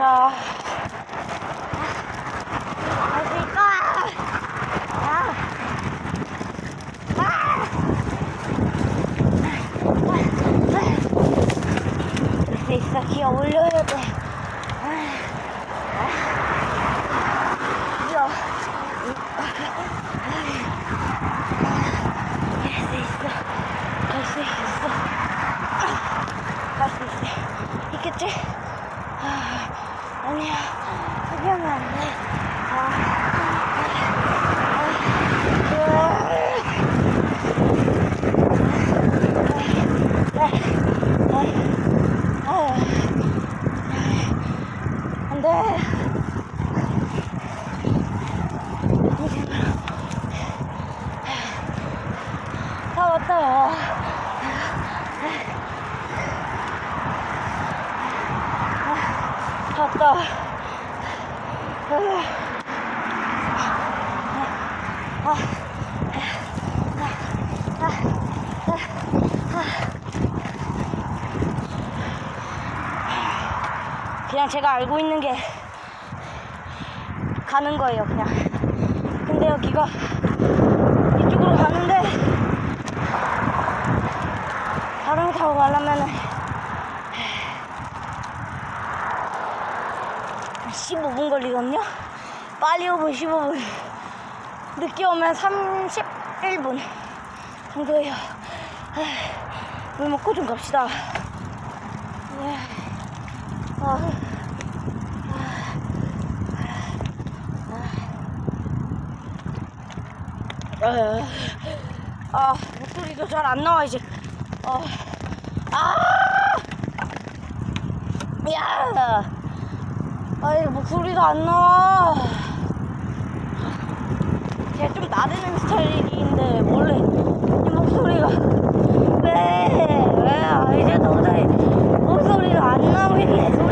자, 할 수 있다. 할 수 있어. 기어 올려야 돼. 기어. 할 수 있어. 할 수 있어. 있겠지? 아니야. 포기하면 안 돼. 안 돼. 다 왔다. 갔다. 그냥 제가 알고 있는 게 가는 거예요, 그냥. 근데 여기가 이쪽으로 가는데 다른 거 타고 가려면은 15분 걸리거든요. 빨리 오면 15분, 늦게 오면 31분 정도예요. 물 먹고 좀 갑시다. 목소리도 잘 안 나와 이제. 야, 이거 목소리도 안 나와. 제가 좀 나대는 스타일인데 원래 이 목소리가 왜 이제 도저히 목소리가 안 나오겠네.